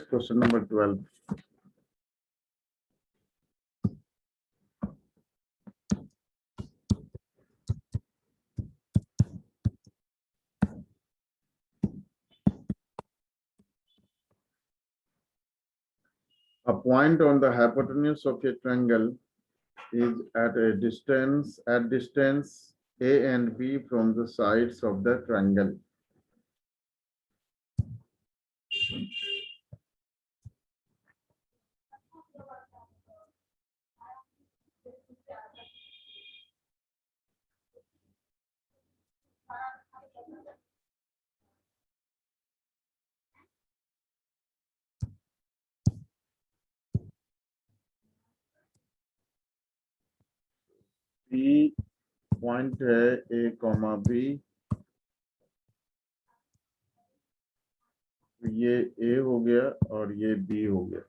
Question number 12. A point on the hypotenuse of a triangle is at distance A and B from the sides of the triangle. P point है A, B, ये A हो गया और ये B हो गया,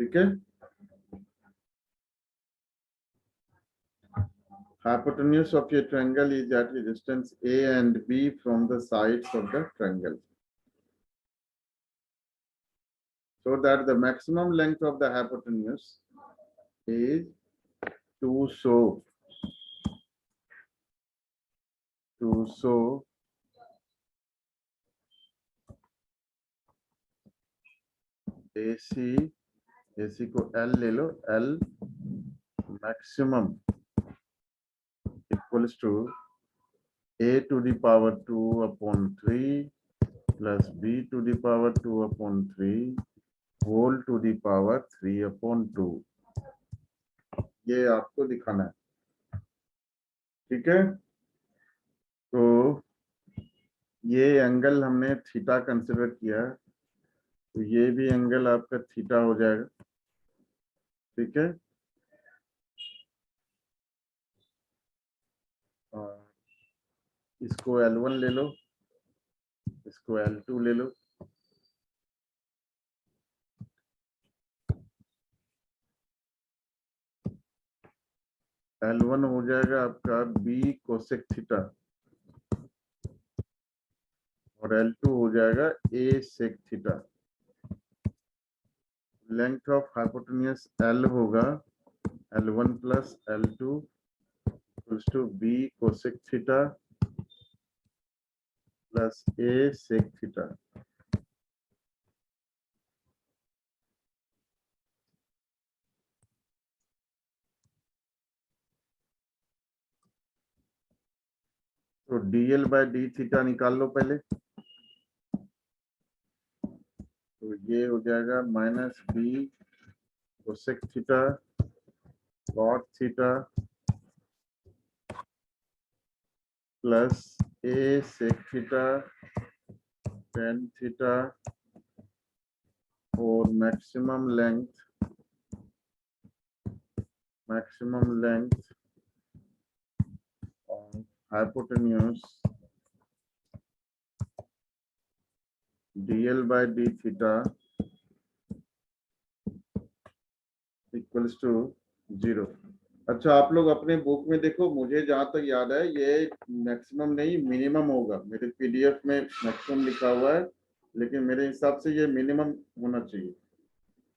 ठीक है। Hypotenuse of a triangle is at a distance A and B from the sides of the triangle, so that the maximum length of the hypotenuse is to show AC को L ले लो, L maximum equals to A to the power 2 upon 3 plus B to the power 2 upon 3 whole to the power 3 upon 2. ये आपको दिखाना है, ठीक है। तो ये एंगल हमने थीटा कंसिडर किया, तो ये भी एंगल आपका थीटा हो जाएगा, ठीक है। इसको L1 ले लो, इसको L2 ले लो, L1 हो जाएगा आपका B कोसेक थीटा और L2 हो जाएगा A sec theta. Length of hypotenuse L होगा L1 plus L2 equals to B cosec theta plus A sec theta. तो DL बाय D थीटा निकाल लो पहले, तो ये हो जाएगा minus B cosec theta cot theta plus A sec theta tan theta और maximum length of hypotenuse DL by D theta equals to 0। अच्छा, आप लोग अपने बुक में देखो, मुझे जहां तक याद है ये मैक्सिमम नहीं मिनिमम होगा। मेरे PDF में मैक्सिमम लिखा हुआ है, लेकिन मेरे हिसाब से ये मिनिमम होना चाहिए।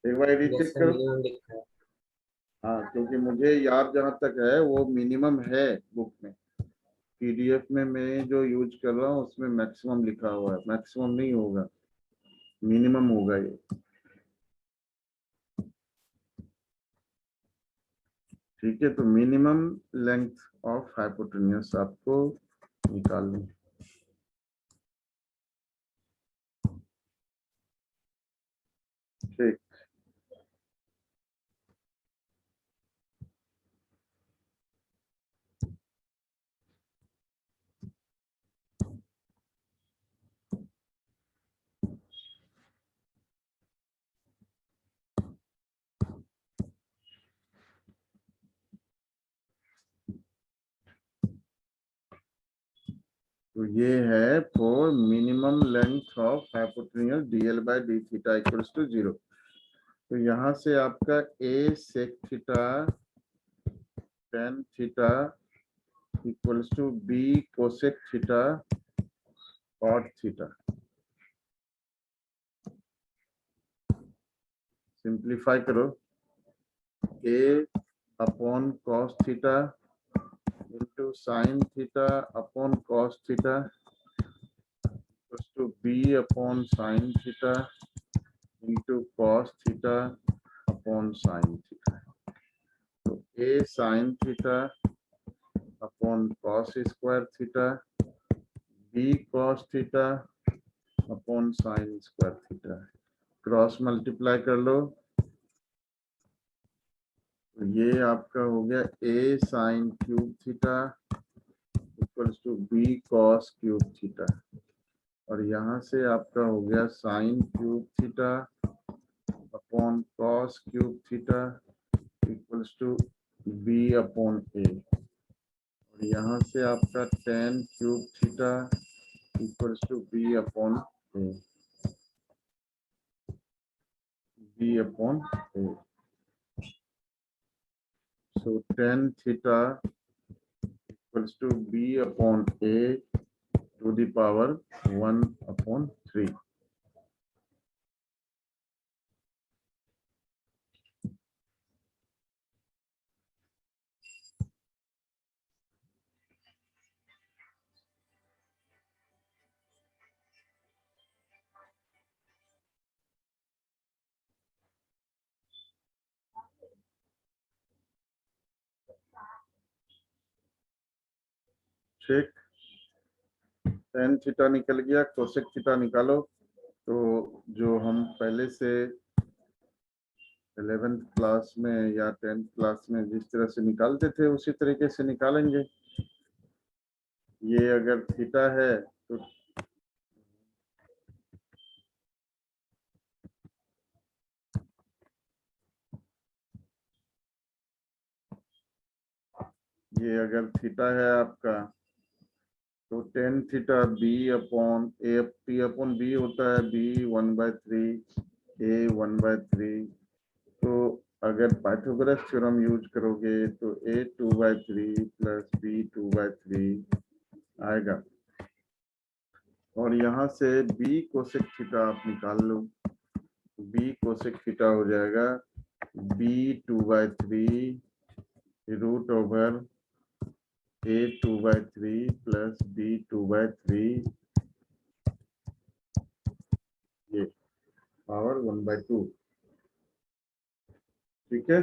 एक बार रीचेक करो। हाँ, क्योंकि मुझे याद जहां तक है वो मिनिमम है बुक में। PDF में मैं जो यूज कर रहा हूँ उसमें मैक्सिमम लिखा हुआ है, मैक्सिमम नहीं होगा, मिनिमम होगा ये, ठीक है। तो मिनिमम लेंथ ऑफ हाइपोटेन्यूस आपको निकालनी है, ठीक। तो ये है for minimum length of hypotenuse DL by D theta equals to 0। तो यहाँ से आपका A sec theta tan theta equals to B cosec theta cot theta. Simplify करो, a upon cos theta into sine theta upon cos theta to b upon sine theta into cos theta upon sine theta. तो a sine theta upon cos square theta, b cos theta upon sine square theta. Cross multiply कर लो, तो ये आपका हो गया a sine cube theta equals to b cos cube theta, और यहाँ से आपका हो गया sine cube theta upon cos cube theta equals to b upon a, और यहाँ से आपका tan cube theta equals to b upon a, b upon a। So tan theta equals to b upon a to the power 1 upon 3. ठीक, tan theta निकल गया, cosec theta निकालो। तो जो हम पहले से 11th क्लास में या 10th क्लास में जिस तरह से निकालते थे उसी तरीके से निकालेंगे। ये अगर थीटा है तो ये अगर थीटा है आपका, तो tan theta b upon a, p upon b होता है, b 1/3 a 1/3। तो अगर पाइथागोरस थ्योरम यूज करोगे तो a 2/3 प्लस b 2/3 आएगा, और यहाँ से b कोसेक थीटा आप निकाल लो। b कोसेक थीटा हो जाएगा b 2/3 root over a 2/3 plus b 2/3, ये पावर 1/2। ठीक है,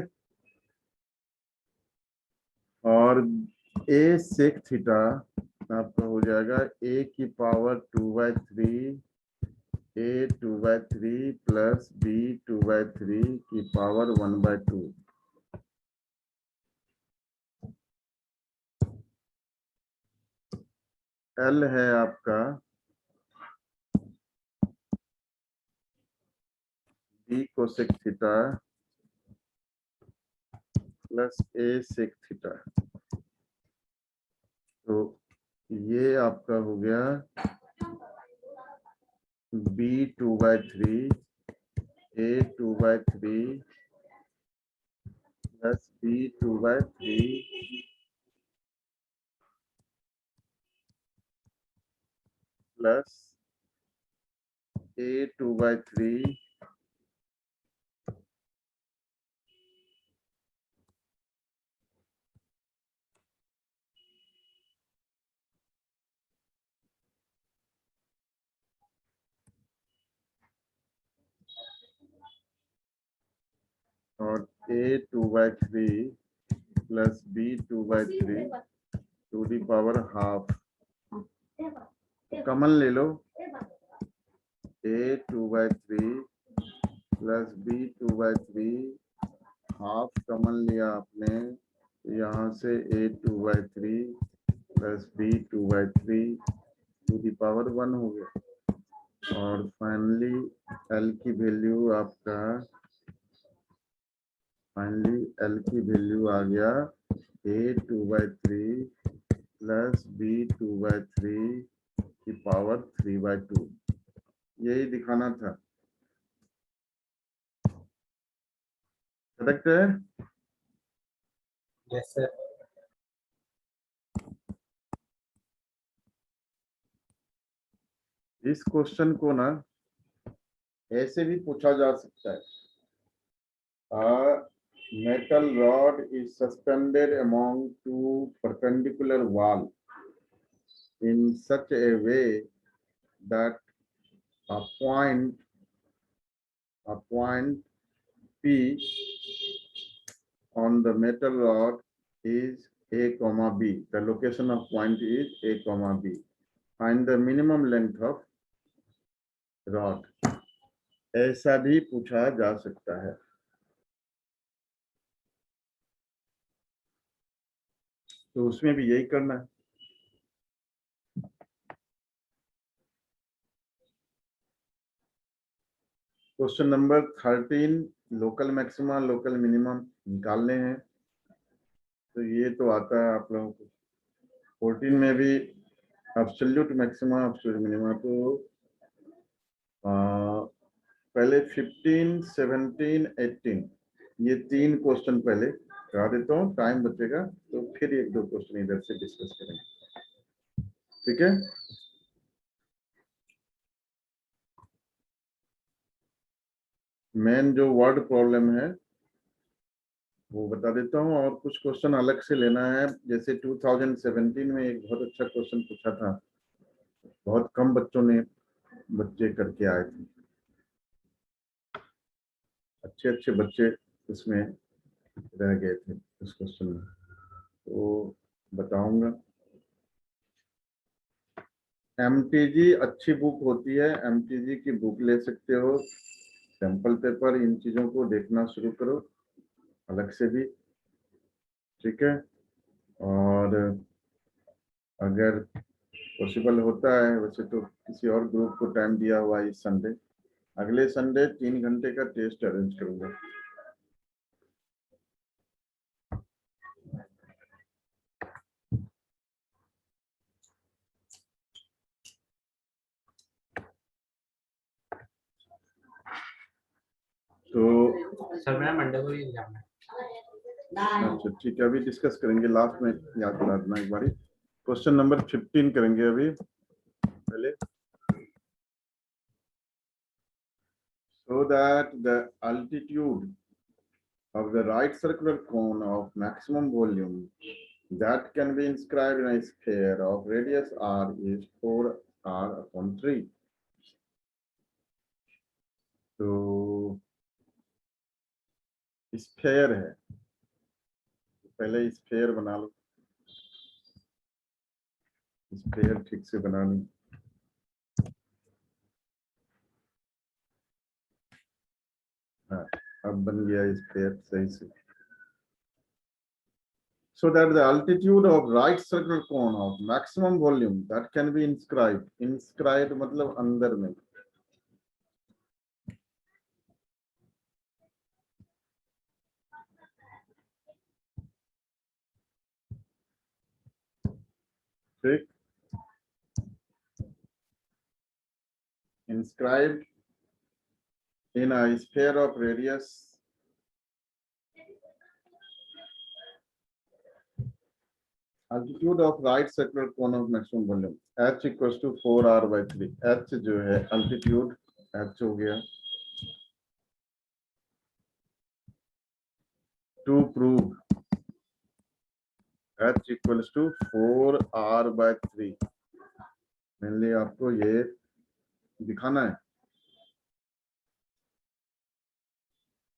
और a सेक थीटा आपका हो जाएगा a की पावर 2/3 a 2/3 प्लस b 2/3 की पावर 1/2। L है आपका b cosec theta plus a sec theta. तो ये आपका हो गया b 2/3 a 2/3 plus b 2/3 plus a 2/3 और a 2/3 plus b 2/3 to the power half. Common ले लो, a 2/3 plus b 2/3 half common लिया आपने, यहाँ से a 2/3 plus b 2/3 to the power 1 हो गया, और फाइनली L की वैल्यू आपका L की वैल्यू आ गया a 2/3 प्लस b 2/3 की पावर 3/2। यही दिखाना था, करेक्ट है? Yes sir. इस क्वेश्चन को ना ऐसे भी पूछा जा सकता है, A metal rod is suspended among two perpendicular walls in such a way that a point P on the metal rod is A, B. The location of point is A, B. Find the minimum length of rod. ऐसा भी पूछा जा सकता है. तो उसमें भी यही करना है. Question number 13 local maxima local minimum निकालने हैं. तो ये तो आता है आप लोगों को. 14 में भी एब्सोल्यूट मैक्सिमा एब्सोल्यूट मिनिमा. तो पहले 15, 17, 18 ये 3 क्वेश्चन पहले करा देता हूँ. टाइम बचेगा तो फिर 1-2 क्वेश्चन इधर से डिस्कस करेंगे. ठीक है. मेन जो वर्ड प्रॉब्लम है वो बता देता हूँ और कुछ क्वेश्चन अलग से लेना है. जैसे 2017 में एक बहुत अच्छा क्वेश्चन पूछा था. बहुत कम बच्चे करके आए थे. अच्छे बच्चे इसमें रह गए थे उस क्वेश्चन में. तो बताऊंगा. एमटीजी अच्छी बुक होती है. एमटीजी की बुक ले सकते हो. सैंपल पेपर इन चीजों को देखना शुरू करो अलग से भी. ठीक है. और अगर पॉसिबल होता है वैसे तो किसी और ग्रुप को टाइम दिया हुआ है इस संडे. अगले संडे 3 घंटे का टेस्ट अरेंज करूंगा. तो सर मेरा मंडे को ही एग्जाम है. अच्छा ठीक है. अभी डिस्कस करेंगे. लास्ट में याद करा देना एक बारी. क्वेश्चन नंबर 15 करेंगे अभी पहले. So that the altitude of the right circular cone of maximum volume that can be inscribed in a sphere of radius r is 4r/3. तो स्फेयर है. पहले स्फेयर बना लो. स्फेयर ठीक से बना लो. हाँ, अब बन गया स्फेयर सही से. So that the altitude of right circular cone of maximum volume that can be inscribed. Inscribed मतलब अंदर में. ठीक. Inscribed in a sphere of radius altitude of right circular cone of maximum volume h equals to 4r/3. h जो है altitude h हो गया. To prove h equals to 4r/3 mainly आपको ये दिखाना है.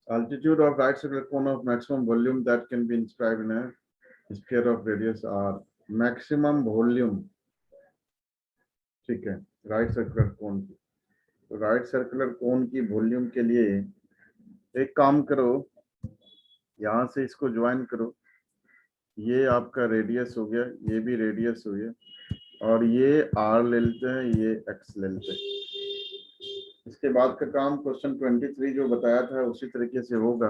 Altitude of right circular cone of maximum volume that can be inscribed in a sphere of radius r. Maximum volume. ठीक है. राइट सर्कुलर कोन की. तो राइट सर्कुलर कोन की volume के लिए एक काम करो. यहाँ से इसको ज्वाइन करो. ये आपका रेडियस हो गया. ये भी रेडियस हो गया. और ये r ले लेते हैं. ये x ले लेते हैं. इसके बाद का काम क्वेश्चन 23 जो बताया था उसी तरीके से होगा.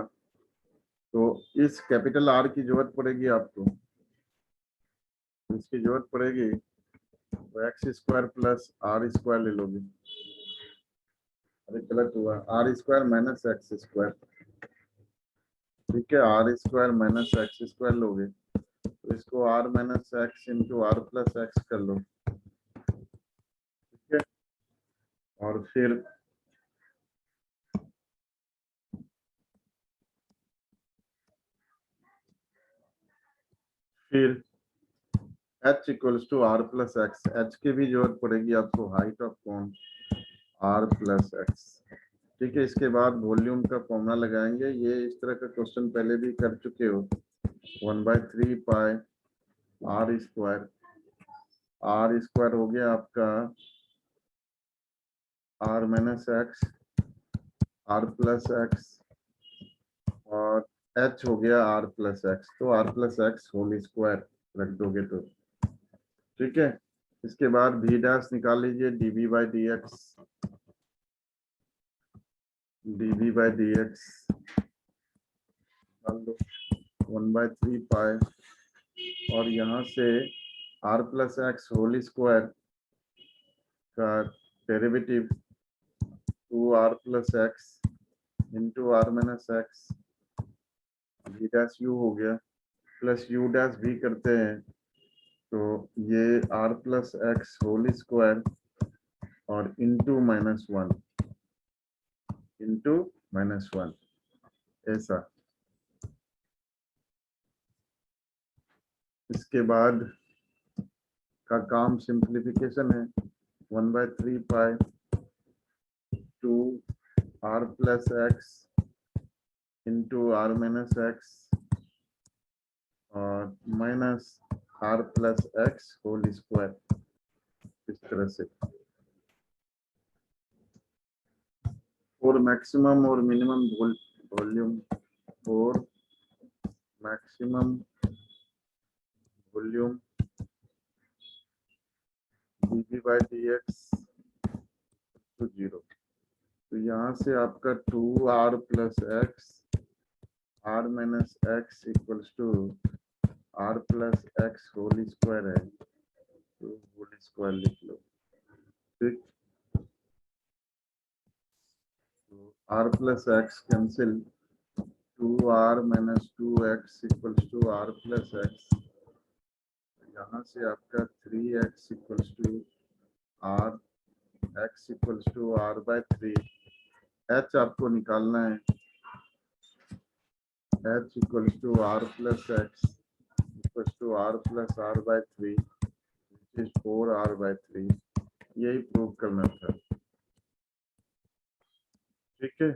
तो इस कैपिटल R की जरूरत पड़ेगी आपको. इसकी जरूरत पड़ेगी तो x² प्लस r² ले लोगे. अरे गलत हुआ. r² minus x². ठीक है. r² माइनस x² लोगे तो इसको r minus x into r plus x कर लो. ठीक है. और फिर फिर h equals to are plus X, H की भी जरूरत पड़ेगी आपको, height of cone R plus X. ठीक है, इसके बाद वॉल्यूम का फॉर्मूला लगाएंगे। ये इस तरह का क्वेश्चन पहले भी कर चुके हो। 1/3 pi are square, R square हो गया आपका R minus X, R plus X, और h हो गया आर प्लस एक्स, तो R plus x whole square रख दोगे तो ठीक है। इसके बाद v डैश निकाल लीजिए, dv by D x, dv by D x निकाल दो 1/3 पाई, और यहाँ से r plus x whole square का derivative 2r plus x into r minus x, v dash u हो गया, प्लस यू डैश भी करते हैं, तो ये r plus x whole square और इंटू -1 इंटू -1 ऐसा। इसके बाद का काम सिंप्लीफिकेशन है, 1/3 pi 2r plus x into r minus x और minus r plus x whole square, इस तरह से। और मैक्सिमम और मिनिमम वॉल्यूम, और maximum volume dv by D x to 0। तो यहाँ से आपका 2r plus x r minus x equals to are plus x whole square है, तो होल स्क्वायर लिख लो। ठीक, तो R plus X cancel, 2r minus 2x equals to are plus X, यहाँ से आपका 3x equals to R, x equals to R by 3, h आपको निकालना है, h equals to are plus X equals to are plus R by 3 which is 4r by 3, यही prove करना था। ठीक है,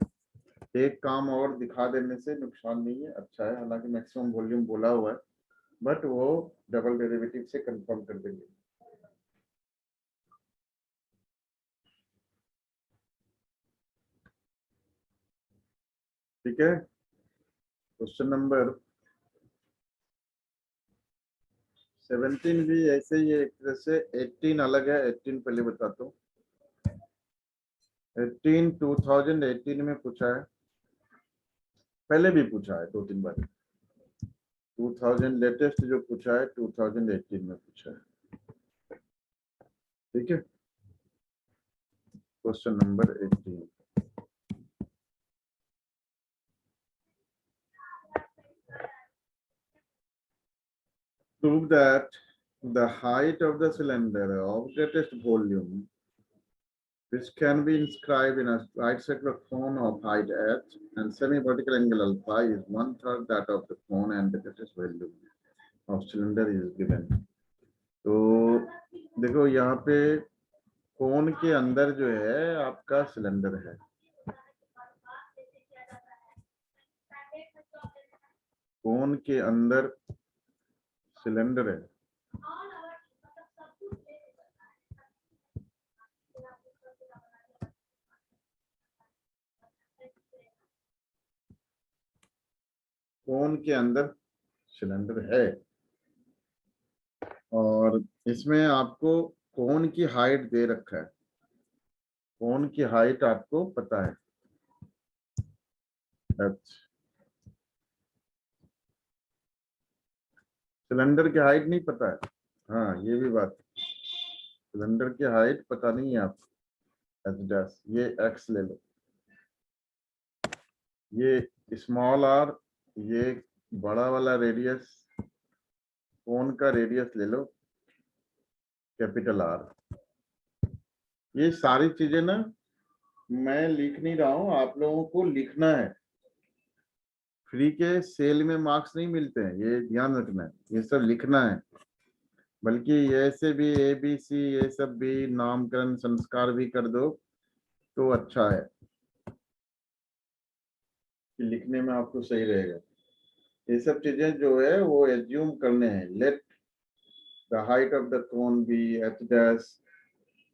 एक काम और दिखा देने से नुकसान नहीं है, अच्छा है, हालांकि मैक्सिमम वॉल्यूम बोला हुआ है, बट वो डबल डेरिवेटिव से कंफर्म कर देंगे। ठीक है, क्वेश्चन नंबर 17 भी ऐसे ही है एक तरह से, 18 अलग है, 18 पहले बताता हूँ। 18 2018 में पूछा है, पहले भी पूछा है 2-3 बार। 2000 लेटेस्ट जो पूछा है 2018 में पूछा है। ठीक है, question number 18, prove that the height of the cylinder of greatest volume, which can be inscribed in a right circular cone of height h and semi-vertical angle alpha, is 1/3 that of the cone and the greatest volume of cylinder is given। तो देखो यहाँ पे कोन के अंदर जो है आपका cylinder है, कोन के अंदर सिलेंडर है, कोन के अंदर सिलेंडर है, और इसमें आपको कोन की हाइट दे रखा है, कोन की हाइट आपको पता है h, सिलेंडर की हाइट नहीं पता है। हाँ, ये भी बात, सिलेंडर की हाइट पता नहीं है आपको, h डैश, ये x ले लो, ये स्मॉल r, ये बड़ा वाला रेडियस, कोन का रेडियस ले लो कैपिटल R। ये सारी चीजें ना मैं लिख नहीं रहा हूं, आप लोगों को लिखना है। फ्री के सेल में मार्क्स नहीं मिलते हैं, ये ध्यान रखना है, ये सब लिखना है। बल्कि ऐसे भी ABC ये सब भी नामकरण संस्कार भी कर दो तो अच्छा है कि लिखने में आपको सही रहेगा। ये सब चीजें जो है वो एज्यूम करने हैं। Let the height of the cone be h dash,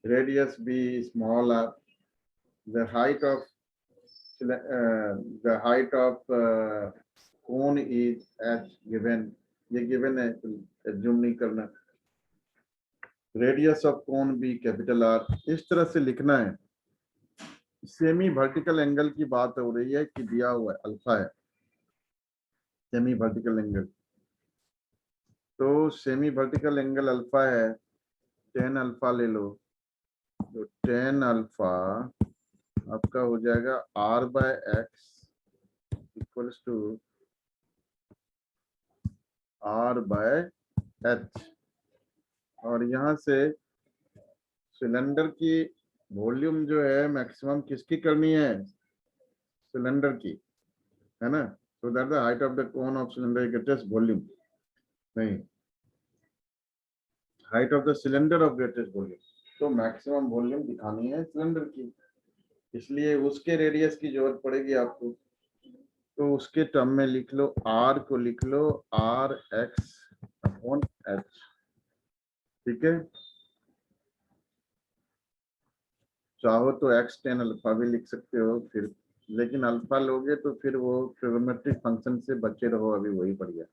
radius be smaller, the height of the height of cone is h given, ये given है तो एज्यूम नहीं करना। Radius of cone be capital R, इस तरह से लिखना है। सेमी वर्टिकल एंगल की बात हो रही है कि दिया हुआ है अल्फा है सेमी वर्टिकल एंगल, तो सेमी वर्टिकल एंगल अल्फा है, टेन अल्फा ले लो, तो टेन अल्फा आपका हो जाएगा R/x इक्वल्स टू R/h। और यहाँ से सिलेंडर की वॉल्यूम जो है मैक्सिमम किसकी करनी है, सिलेंडर की, है ना। So that the height of the cone of cylinder greatest volume, नहीं, height of the cylinder of greatest volume, तो मैक्सिमम वॉल्यूम दिखानी है सिलेंडर की, इसलिए उसके रेडियस की जरूरत पड़ेगी आपको। तो उसके टर्म में लिख लो, R को लिख लो RX/H, ठीक है। चाहो तो x10 अल्फा भी लिख सकते हो फिर, लेकिन अल्फा लोगे तो फिर वो ट्रिग्नोमेट्रिक फंक्शन से बचे रहो, अभी वही बढ़िया।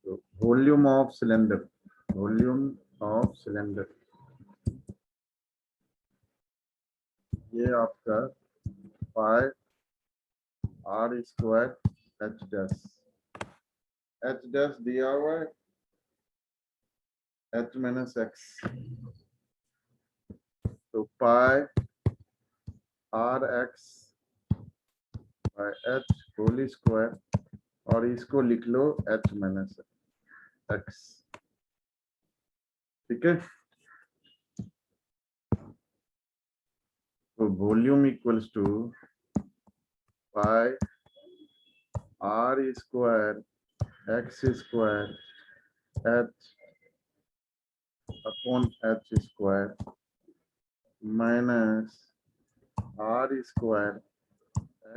तो volume of cylinder, volume of cylinder, ये आपका pi R² H dash, H dash दिया हुआ है H माइनस x, तो pi RX by H whole square, और इसको लिख लो H माइनस x, ठीक है। तो volume equals to pi R square X square H upon H square minus R square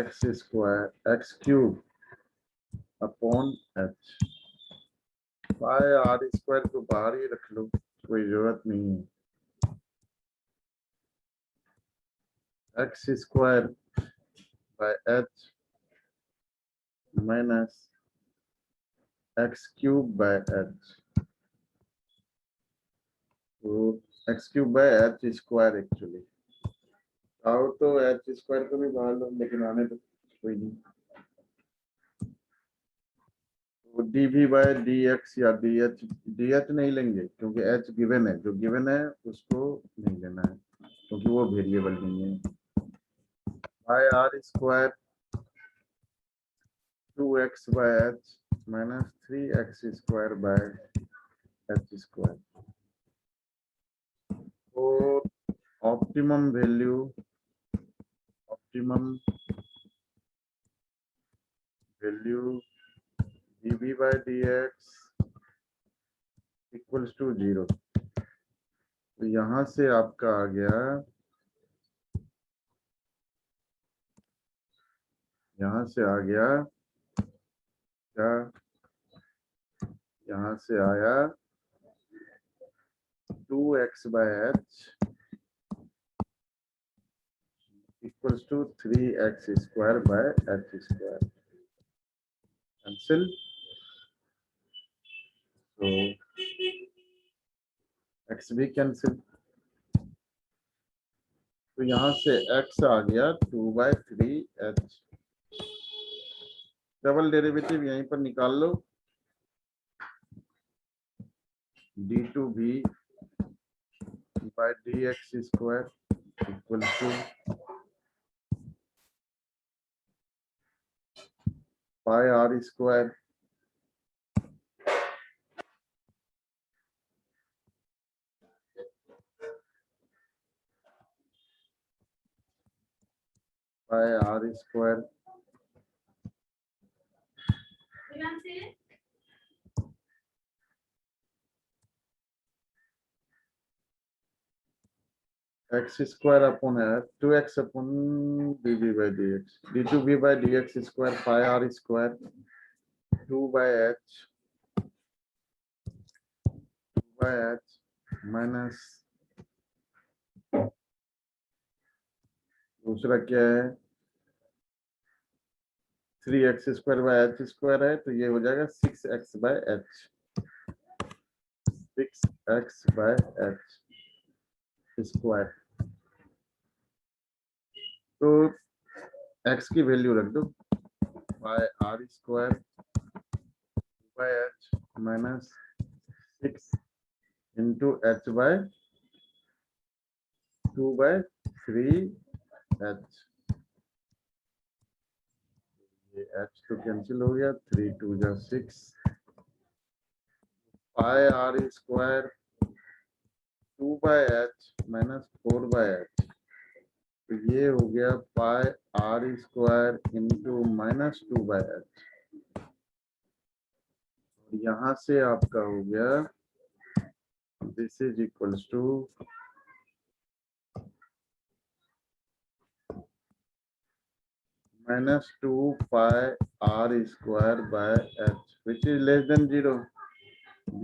X square X cube upon H। Pi R square को बाहर ही रख लो, कोई जरूरत नहीं है। X square by H minus X cube by H, तो X cube by H square actually, आओ तो H स्क्वायर को भी बाहर लो, लेकिन आने तो कोई नहीं। तो dv बाय dx या dh नहीं लेंगे क्योंकि h गिवन है, जो गिवन है उसको नहीं लेना है क्योंकि वो वेरिएबल नहीं है। By R square 2x by h minus 3x square by h square, तो optimum value, optimum value dv by dx equals to 0। तो यहाँ से आपका आ गया, यहाँ से आ गया क्या, यहाँ से आया 2x by h equals to 3x square by h square, cancel, तो x भी कैंसिल, तो यहाँ से x आ गया 2/3h। डबल डेरिवेटिव यहीं पर निकाल लो, d2v by dx square equal to pi R square by R square X square upon है 2x upon D by D X D by D X square pi are square 2 by H minus दूसरा क्या है 3x square by H square है तो ये हो जाएगा 6x by H 6x by H square. तो x की वैल्यू रख दो by R square by H minus 6 into H by 2 by 3h। ये h तो कैंसिल हो गया 3 2 जा 6 pi are square 2 by H minus 4 by h तो ये हो गया pi are square into minus 2 by h. यहाँ से आपका हो गया this is equals to minus 2 pi r square by h which is less than 0.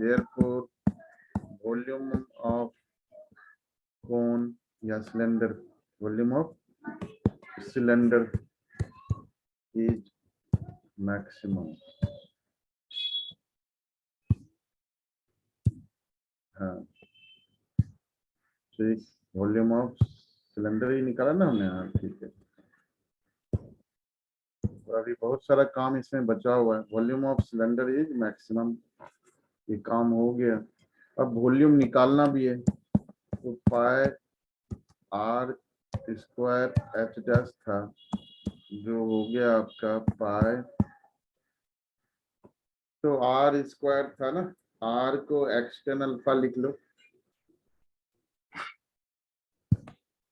Therefore, volume of cone या cylinder, volume of cylinder is maximum. हाँ ठीक, volume of cylinder ही निकाला ना हमने। हाँ ठीक है, तो अभी बहुत सारा काम इसमें बचा हुआ है। Volume of cylinder is maximum, ये काम हो गया। अब वॉल्यूम निकालना भी है, तो पाई आर स्क्वायर एच डैश था जो हो गया आपका पाई, तो आर स्क्वायर था ना, आर को एक्सटर्नल अल्फा लिख लो,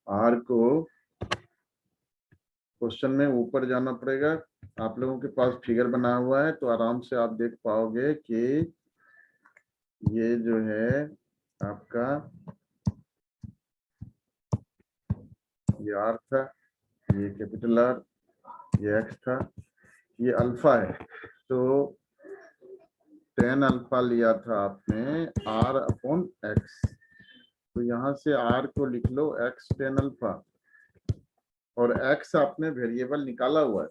आर को क्वेश्चन में ऊपर जाना पड़ेगा। आप लोगों के पास फिगर बना हुआ है तो आराम से आप देख पाओगे कि ये जो है आपका ये आर था, ये कैपिटल आर, ये एक्स था, ये अल्फा है। तो tan अल्फा लिया था आपने आर अपॉन एक्स, तो यहाँ से आर को लिख लो एक्स tan अल्फा, और एक्स आपने वेरिएबल निकाला हुआ है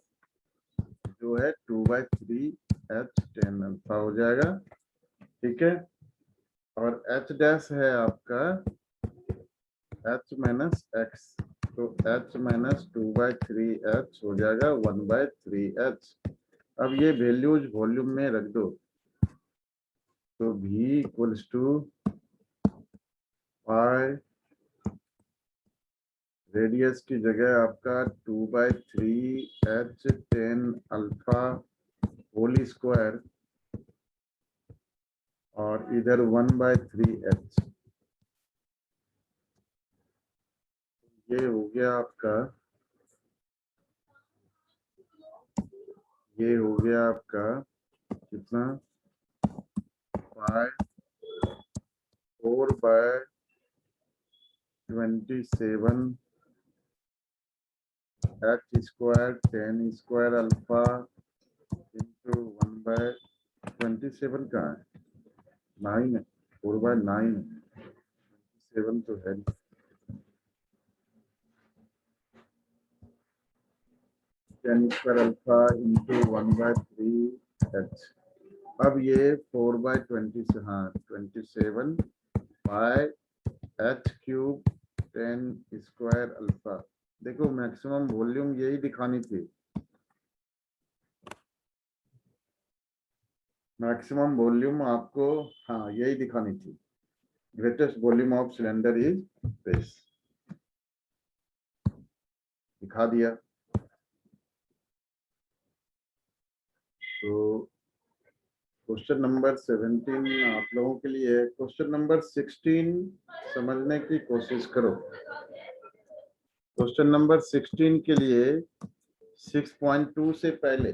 जो है 2/3h tan अल्फा हो जाएगा। ठीक है, और h डैश है आपका h माइनस एक्स, तो h माइनस 2/3h हो जाएगा 1/3h। अब ये वैल्यूज वॉल्यूम में रख दो, तो v equals to pi radius की जगह आपका 2/3h tan alpha whole square और इधर 1/3h। ये हो गया आपका, ये हो गया आपका कितना, पाई 4/27 h square tan square alpha into 1/27 कहाँ है, 9 है, 4/9 7 तो है। tan square alpha into 1/3h। अब ये 4/20 हाँ 27 बाय h cube tan square alpha. देखो मैक्सिमम वॉल्यूम यही दिखानी थी, मैक्सिमम वॉल्यूम आपको हाँ यही दिखानी थी, greatest volume of cylinder is this, दिखा दिया। तो क्वेश्चन नंबर 17 आप लोगों के लिए है। क्वेश्चन नंबर 16 समझने की कोशिश करो। क्वेश्चन नंबर 16 के लिए 6.2 से पहले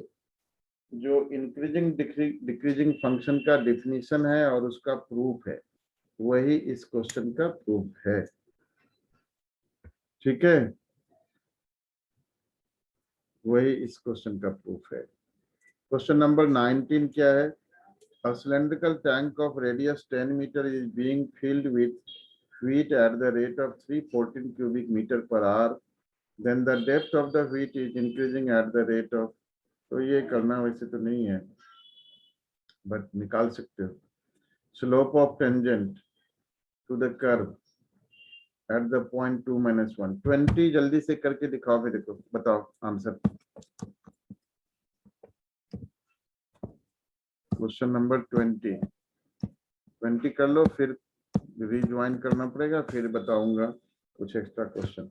जो इंक्रीजिंग डिक्रीजिंग फंक्शन का डिफिनीशन है और उसका प्रूफ है, वही इस क्वेश्चन का प्रूफ है। ठीक है, वही इस क्वेश्चन का प्रूफ है। क्वेश्चन नंबर 19 क्या है? A cylindrical tank of radius 10 meter is being filled with wheat at the rate of 314 cubic meter per hour. Then the depth of the wheat is increasing at the rate of, तो ये करना वैसे तो नहीं है, but निकाल सकते हो। Slope of tangent to the curve at the point 2 minus 1. 20 जल्दी से करके दिखाओ मेरे को, बताओ आंसर। क्वेश्चन नंबर 20 कर लो, फिर रिज्वाइन करना पड़ेगा, फिर बताऊंगा कुछ एक्स्ट्रा क्वेश्चन।